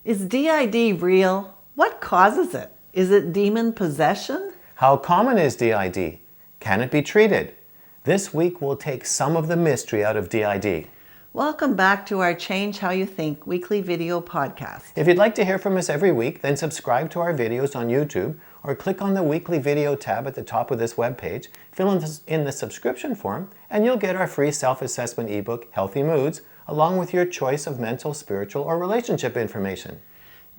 Is D.I.D. real? What causes it? Is it demon possession? How common is D.I.D? Can it be treated? This week we'll take some of the mystery out of D.I.D. Welcome back to our Change How You Think weekly video podcast. If you'd like to hear from us every week, then subscribe to our videos on YouTube or click on the weekly video tab at the top of this webpage, fill in the subscription form, and you'll get our free self-assessment ebook, Healthy Moods, along with your choice of mental, spiritual, or relationship information.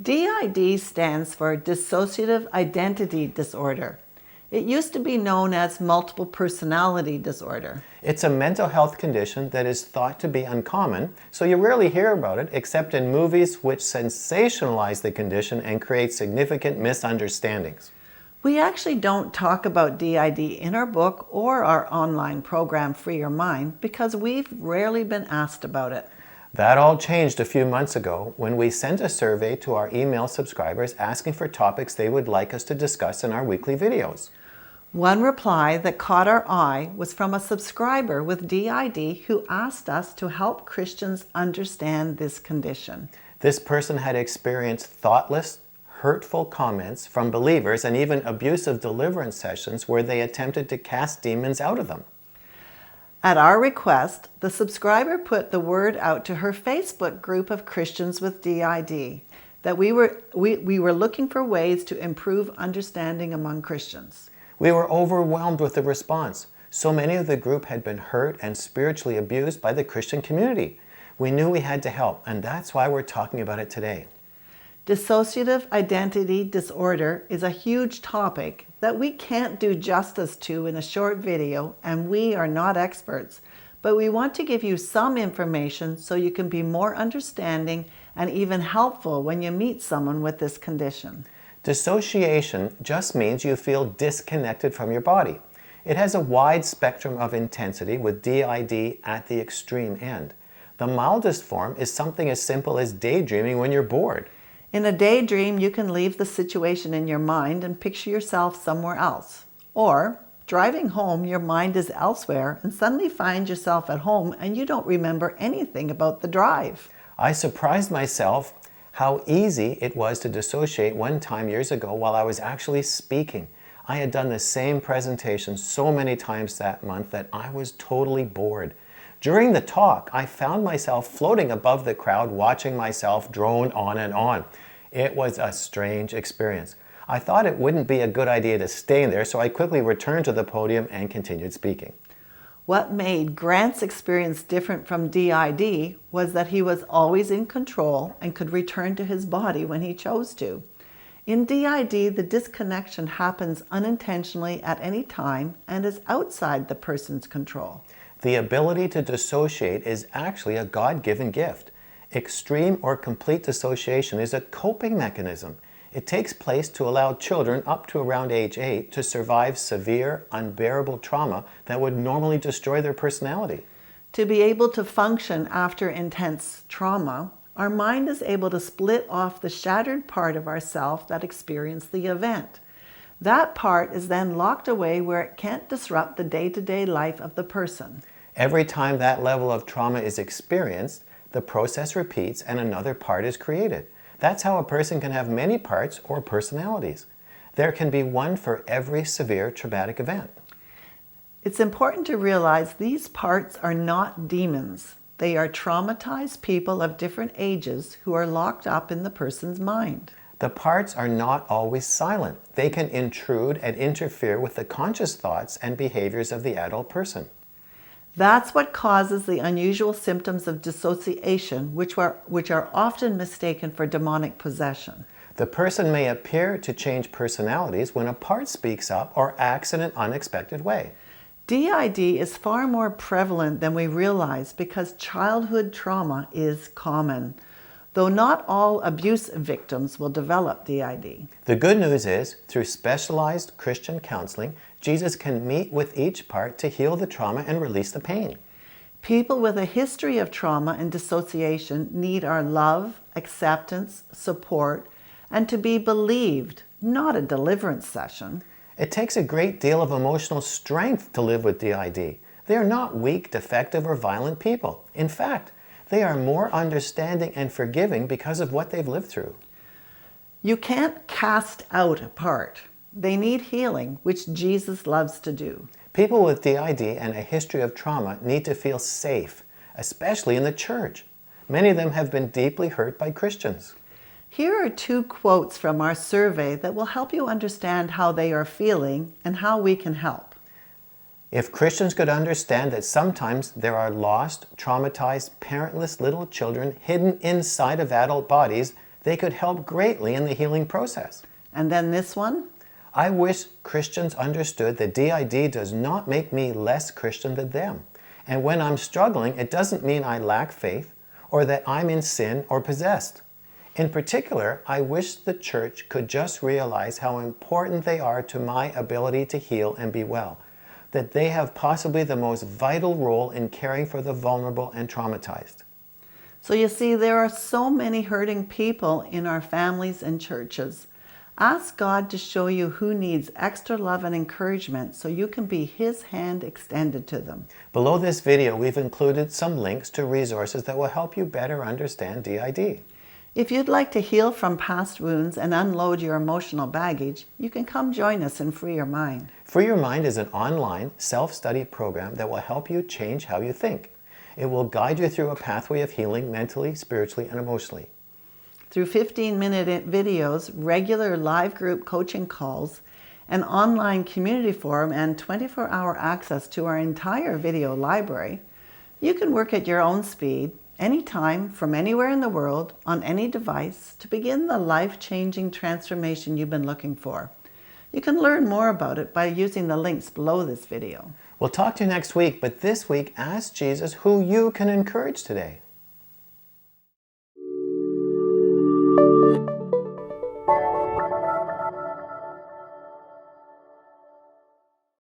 D.I.D. stands for Dissociative Identity Disorder. It used to be known as multiple personality disorder. It's a mental health condition that is thought to be uncommon, so you rarely hear about it except in movies which sensationalize the condition and create significant misunderstandings. We actually don't talk about D.I.D. in our book or our online program, Free Your Mind, because we've rarely been asked about it. That all changed a few months ago when we sent a survey to our email subscribers asking for topics they would like us to discuss in our weekly videos. One reply that caught our eye was from a subscriber with D.I.D. who asked us to help Christians understand this condition. This person had experienced thoughtless, hurtful comments from believers and even abusive deliverance sessions where they attempted to cast demons out of them. At our request, the subscriber put the word out to her Facebook group of Christians with D.I.D. that we were looking for ways to improve understanding among Christians. We were overwhelmed with the response. So many of the group had been hurt and spiritually abused by the Christian community. We knew we had to help, and that's why we're talking about it today. Dissociative identity disorder is a huge topic that we can't do justice to in a short video, and we are not experts, but we want to give you some information so you can be more understanding and even helpful when you meet someone with this condition. Dissociation just means you feel disconnected from your body. It has a wide spectrum of intensity with D.I.D. at the extreme end. The mildest form is something as simple as daydreaming when you're bored. In a daydream, you can leave the situation in your mind and picture yourself somewhere else. Or, driving home, your mind is elsewhere and suddenly find yourself at home and you don't remember anything about the drive. I surprised myself how easy it was to dissociate one time years ago while I was actually speaking. I had done the same presentation so many times that month that I was totally bored. During the talk, I found myself floating above the crowd, watching myself drone on and on. It was a strange experience. I thought it wouldn't be a good idea to stay there, so I quickly returned to the podium and continued speaking. What made Grant's experience different from D.I.D. was that he was always in control and could return to his body when he chose to. In D.I.D., the disconnection happens unintentionally at any time and is outside the person's control. The ability to dissociate is actually a God-given gift. Extreme or complete dissociation is a coping mechanism. It takes place to allow children up to around age 8 to survive severe, unbearable trauma that would normally destroy their personality. To be able to function after intense trauma, our mind is able to split off the shattered part of ourself that experienced the event. That part is then locked away where it can't disrupt the day-to-day life of the person. Every time that level of trauma is experienced, the process repeats and another part is created. That's how a person can have many parts or personalities. There can be one for every severe traumatic event. It's important to realize these parts are not demons. They are traumatized people of different ages who are locked up in the person's mind. The parts are not always silent. They can intrude and interfere with the conscious thoughts and behaviors of the adult person. That's what causes the unusual symptoms of dissociation, which are often mistaken for demonic possession. The person may appear to change personalities when a part speaks up or acts in an unexpected way. D.I.D. is far more prevalent than we realize because childhood trauma is common, though not all abuse victims will develop D.I.D. The good news is, through specialized Christian counseling, Jesus can meet with each part to heal the trauma and release the pain. People with a history of trauma and dissociation need our love, acceptance, support, and to be believed, not a deliverance session. It takes a great deal of emotional strength to live with D.I.D. They are not weak, defective, or violent people. In fact, They are more understanding and forgiving because of what they've lived through. You can't cast out a part. They need healing, which Jesus loves to do. People with D.I.D and a history of trauma need to feel safe, especially in the church. Many of them have been deeply hurt by Christians. Here are 2 quotes from our survey that will help you understand how they are feeling and how we can help. If Christians could understand that sometimes there are lost, traumatized, parentless little children hidden inside of adult bodies, they could help greatly in the healing process. And then this one. I wish Christians understood that D.I.D does not make me less Christian than them. And when I'm struggling, it doesn't mean I lack faith or that I'm in sin or possessed. In particular, I wish the church could just realize how important they are to my ability to heal and be well, that they have possibly the most vital role in caring for the vulnerable and traumatized. So you see, there are so many hurting people in our families and churches. Ask God to show you who needs extra love and encouragement so you can be His hand extended to them. Below this video, we've included some links to resources that will help you better understand D.I.D. If you'd like to heal from past wounds and unload your emotional baggage, you can come join us in Free Your Mind. Free Your Mind is an online self-study program that will help you change how you think. It will guide you through a pathway of healing mentally, spiritually, and emotionally. Through 15-minute videos, regular live group coaching calls, an online community forum, and 24-hour access to our entire video library, you can work at your own speed, anytime, from anywhere in the world, on any device, to begin the life-changing transformation you've been looking for. You can learn more about it by using the links below this video. We'll talk to you next week, but this week, ask Jesus who you can encourage today.